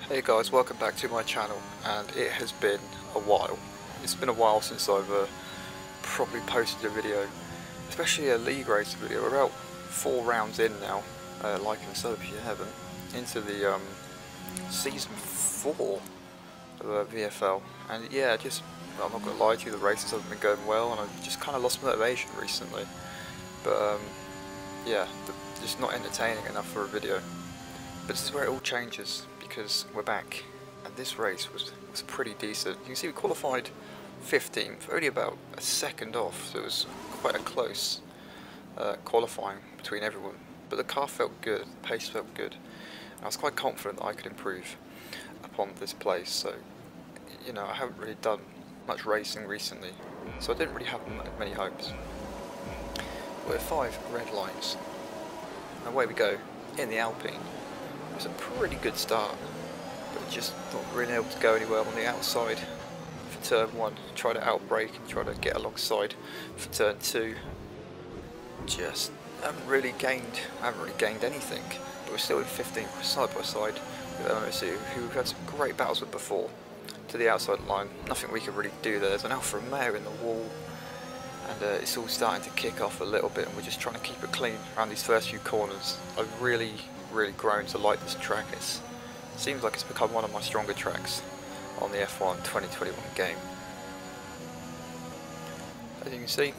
Hey guys, welcome back to my channel, and it has been a while. It's been a while since I've probably posted a video, especially a league race video. We're about 4 rounds in now, like and sub if you haven't, into the season 4 of VFL, and yeah, I'm not going to lie to you, the races haven't been going well, and I've just kind of lost motivation recently, but yeah, just not entertaining enough for a video. But this is where it all changes, because we're back, and this race was pretty decent. You can see we qualified 15th, only about a second off, so it was quite a close qualifying between everyone. But the car felt good, the pace felt good, and I was quite confident that I could improve upon this place. So, you know, I haven't really done much racing recently, so I didn't really have many hopes. We're 5 red lines, and away we go in the Alpine. It was a pretty good start, but just not really able to go anywhere on the outside for turn 1. Tried to outbrake and try to get alongside for turn 2. Just haven't really gained anything. But we're still in 15th, side by side with MOC, who we've had some great battles with before. To the outside line, nothing we can really do there. There's an Alfa Romeo in the wall, and it's all starting to kick off a little bit, and we're just trying to keep it clean around these first few corners. I've really grown to like this track. It seems like it's become one of my stronger tracks on the F1 2021 game. As you can see,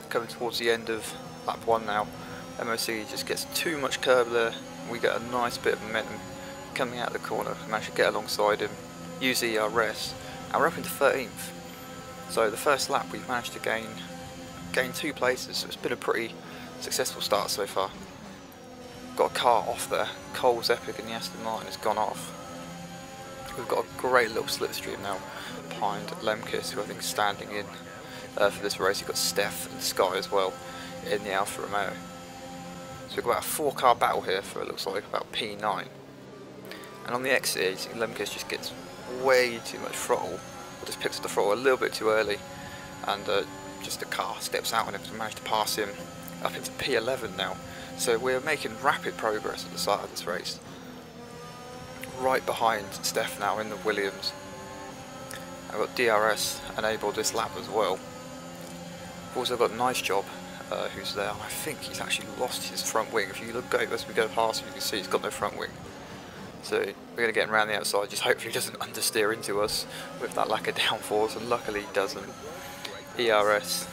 coming towards the end of lap 1 now, MOC just gets too much curb there. We get a nice bit of momentum coming out of the corner, manage to get alongside him, use the DRS, and we're up into 13th. So the first lap we've managed to gain 2 places, so it's been a pretty successful start so far. Got a car off there. Cole's Epic and the Aston Martin has gone off. We've got a great little slipstream now behind Lemkis, who I think is standing in for this race. You've got Steph and Sky as well in the Alfa Romeo. So we've got about a 4-car battle here for, it looks like, about P9. And on the exit here, you see Lemkis just gets way too much throttle, or just picks up the throttle a little bit too early, and just the car steps out on him to manage to pass him up into P11 now. So we're making rapid progress at the start of this race. Right behind Steph now in the Williams. I've got DRS enabled this lap as well. We've also got Nice Job, who's there. I think he's actually lost his front wing. If you look as we go past him, you can see he's got no front wing. So we're going to get him around the outside, just hopefully he doesn't understeer into us with that lack of downforce, and luckily he doesn't. DRS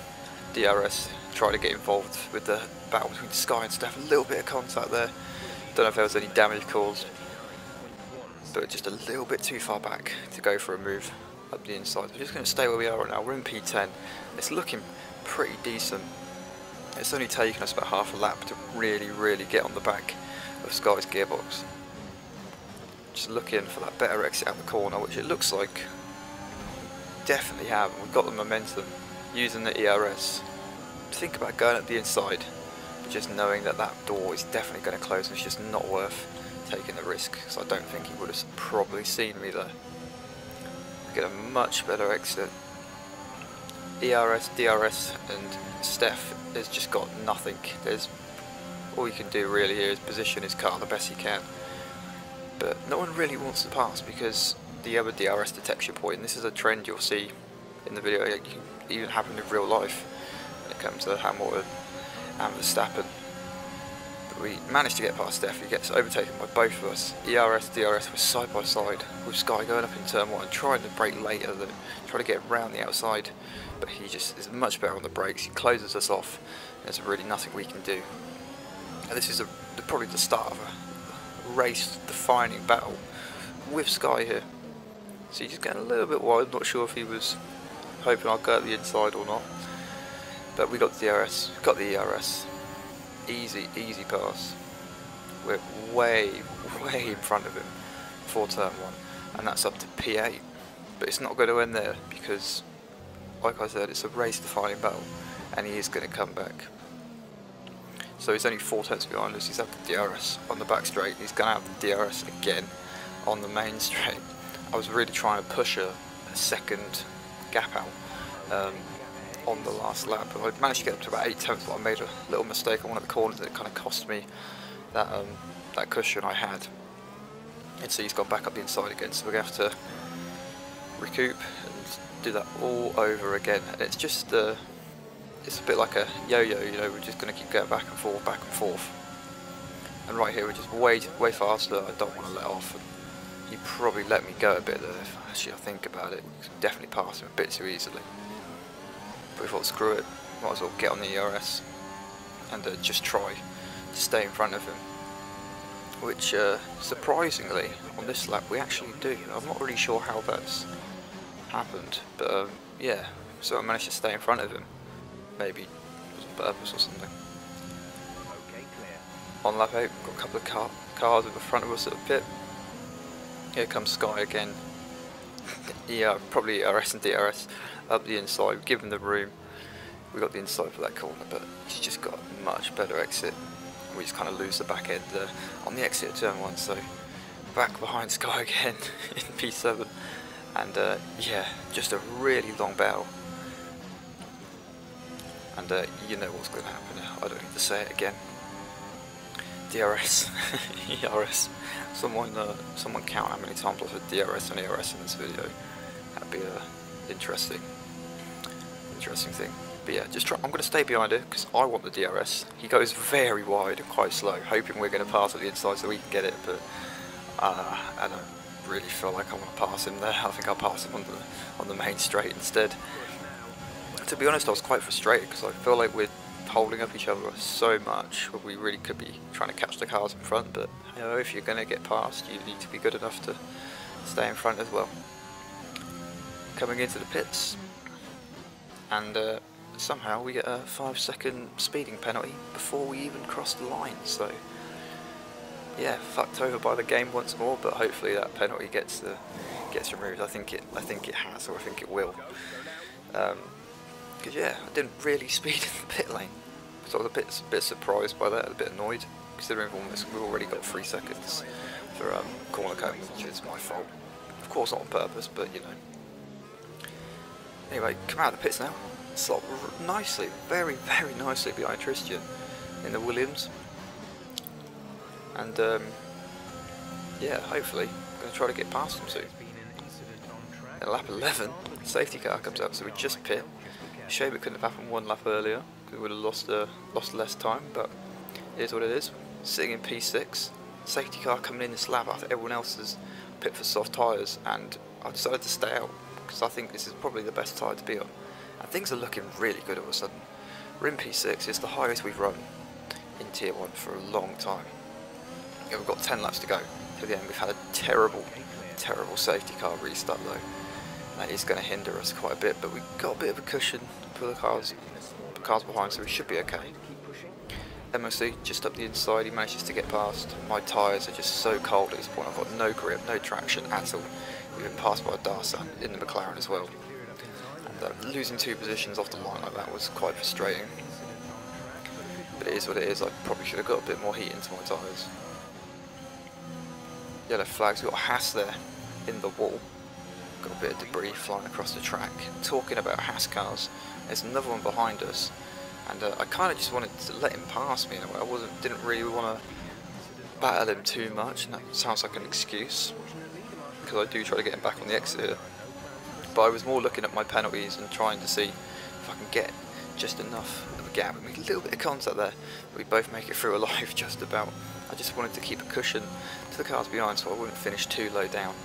try to get involved with the battle between Sky and Steph. A little bit of contact there. Don't know if there was any damage caused, but just a little bit too far back to go for a move up the inside. We're just going to stay where we are right now. We're in P10. It's looking pretty decent. It's only taken us about half a lap to really get on the back of Sky's gearbox. Just looking for that better exit out the corner, which it looks like we definitely have. We've got the momentum using the ERS. Think about going up the inside, but just knowing that that door is definitely going to close, and it's just not worth taking the risk, because I don't think he would have probably seen me there. Get a much better exit. ERS, DRS and Steph has just got nothing. All you can do really here is position his car the best he can, but no one really wants to pass because the other DRS detection point, and this is a trend you'll see in the video, it even happen in real life when it comes to Hamilton and Verstappen. But we managed to get past Steph. He gets overtaken by both of us. ERS, DRS were side by side with Sky going up in turn 1 and trying to brake later than trying to get around the outside, but he just is much better on the brakes. He closes us off. There's really nothing we can do. And this is probably the start of a race-defining battle with Sky here. So he's just getting a little bit wide. Not sure if he was hoping I'd go at the inside or not, but we got the DRS, got the ERS, easy pass. We're way in front of him for turn 1, and that's up to P8, but it's not going to end there, because like I said, it's a race defining battle, and he is going to come back. So he's only 4 tenths behind us. He's had the DRS on the back straight, he's going to have the DRS again on the main straight. I was really trying to push a second gap out on the last lap, and I managed to get up to about 8 tenths, but I made a little mistake on one of the corners that kind of cost me that cushion I had. and so he's gone back up the inside again, so we're going to have to recoup and do that all over again. And it's just it's a bit like a yo-yo, you know, we're just going to keep going back and forth. And right here we're just way faster. I don't want to let off. And he probably let me go a bit there. If actually I think about it, definitely passed him a bit too easily. But we thought, screw it, might as well get on the DRS and just try to stay in front of him. Which surprisingly on this lap we actually do. I'm not really sure how that's happened, but yeah, so I managed to stay in front of him. Maybe it was on purpose or something. On lap 8, got a couple of cars in the front of us at the pit. Here comes Sky again. Yeah, probably RS and DRS up the inside. We've given the room. We got the inside for that corner, but he's just got a much better exit. We just kind of lose the back end on the exit of turn 1, so back behind Sky again in P7. And yeah, just a really long battle. And you know what's going to happen now. I don't need to say it again. DRS, ERS. Someone count how many times I said DRS and ERS in this video. That'd be a interesting thing. But yeah, just try. I'm going to stay behind it because I want the DRS. He goes very wide and quite slow, hoping we're going to pass at the inside so we can get it. But I don't really feel like I want to pass him there. I think I'll pass him on the main straight instead. To be honest, I was quite frustrated because I feel like we're holding up each other so much where we really could be trying to catch the cars in front, but you know, if you're going to get past, you need to be good enough to stay in front as well. Coming into the pits, and somehow we get a 5-second speeding penalty before we even cross the line, so yeah, fucked over by the game once more, but hopefully that penalty gets removed. I think it has, or I think it will. Because yeah, I didn't really speed in the pit lane, so I was a bit surprised by that, a bit annoyed, considering we've already got 3 seconds for corner cone, which is my fault. Of course not on purpose, but you know. Anyway, come out of the pits now, slot nicely, very nicely behind Tristan in the Williams. And yeah, hopefully I'm going to try to get past him soon. In lap 11, safety car comes out, so we just pit. Shame it couldn't have happened 1 lap earlier, because we would have lost less time, but it is what it is. Sitting in P6, safety car coming in this lap after everyone else has pit for soft tyres, and I decided to stay out, because I think this is probably the best tyre to be on. And things are looking really good all of a sudden. We're in P6, it's the highest we've run in Tier 1 for a long time. Yeah, we've got 10 laps to go to the end. We've had a terrible safety car restart though. That is going to hinder us quite a bit, but we've got a bit of a cushion for the cars behind, so we should be okay. MOC just up the inside, he manages to get past. My tyres are just so cold at this point, I've got no grip, no traction at all. We've been passed by Darsa in the McLaren as well. And losing 2 positions off the line like that was quite frustrating. But it is what it is, I probably should have got a bit more heat into my tyres. Yellow flags, we've got a Haas there in the wall. Got a bit of debris flying across the track. Talking about Haas cars, there's another one behind us, and I kind of just wanted to let him pass me in a way. I didn't really want to battle him too much, and that sounds like an excuse, because I do try to get him back on the exit here. But I was more looking at my penalties and trying to see if I can get just enough of a gap. I mean, a little bit of contact there, but we both make it through alive just about. I just wanted to keep a cushion to the cars behind so I wouldn't finish too low down.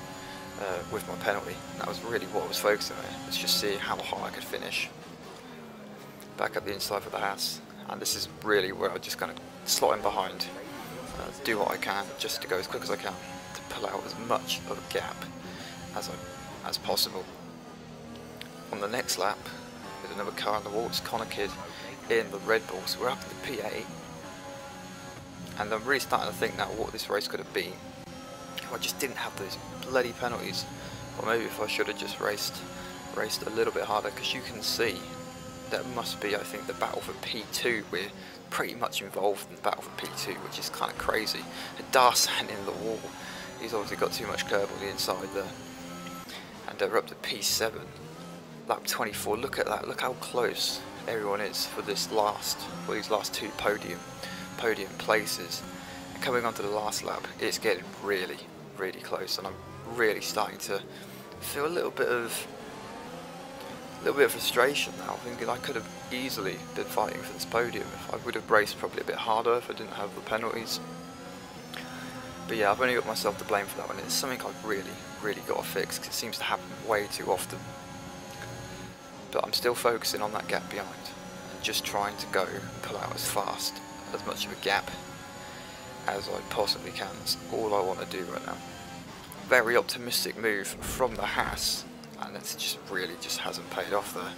With my penalty. And that was really what I was focusing on. Let's just see how high I could finish. Back up the inside for the Haas, and this is really where I'm just going to slot in behind, do what I can just to go as quick as I can to pull out as much of a gap as possible. On the next lap, with another car in the wall, it's Connor Kidd in the Red Bull, so we're up in the P8, and I'm really starting to think now what this race could have been. I just didn't have those bloody penalties, or maybe if I should have just raced a little bit harder, because you can see that must be, I think, the battle for P2. We're pretty much involved in the battle for P2, which is kind of crazy. And Darsan in the wall, he's obviously got too much curb on the inside there. And we're up to P7, lap 24. Look at that, look how close everyone is for these last 2 podium places. And coming onto the last lap, it's getting really really close, and I'm really starting to feel a little bit of frustration now, thinking I could have easily been fighting for this podium if I would have raced probably a bit harder if I didn't have the penalties. But yeah, I've only got myself to blame for that one. It's something I've really got to fix, because it seems to happen way too often. But I'm still focusing on that gap behind and just trying to go and pull out as fast, as much of a gap as I possibly can. That's all I want to do right now. Very optimistic move from the Haas, and it's just really hasn't paid off there.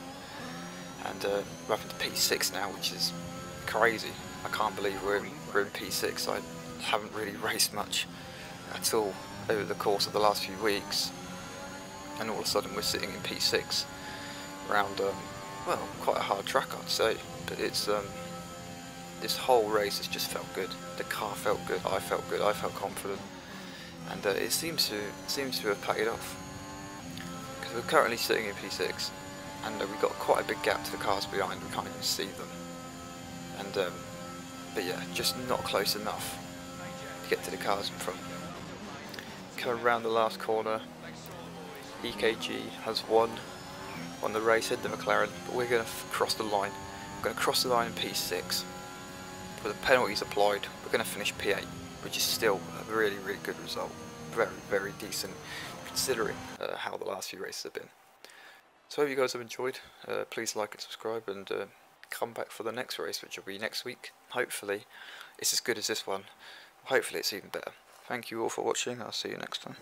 And we're up into P6 now, which is crazy. I can't believe we're in P6. I haven't really raced much at all over the course of the last few weeks, and all of a sudden we're sitting in P6 around well, quite a hard track, I'd say. But it's this whole race has just felt good. The car felt good, I felt good, I felt confident, and it seems to have paid off, because we're currently sitting in P6, and we've got quite a big gap to the cars behind. We can't even see them, and but yeah, just not close enough to get to the cars in front. Coming around the last corner, EKG has won the race, hit the McLaren, but we're going to cross the line. We're going to cross the line in P6. With the penalties applied, we're going to finish P8, which is still a really good result. Very decent, considering how the last few races have been. So I hope you guys have enjoyed. Please like and subscribe, and come back for the next race, which will be next week. Hopefully it's as good as this one. Hopefully it's even better. Thank you all for watching. I'll see you next time.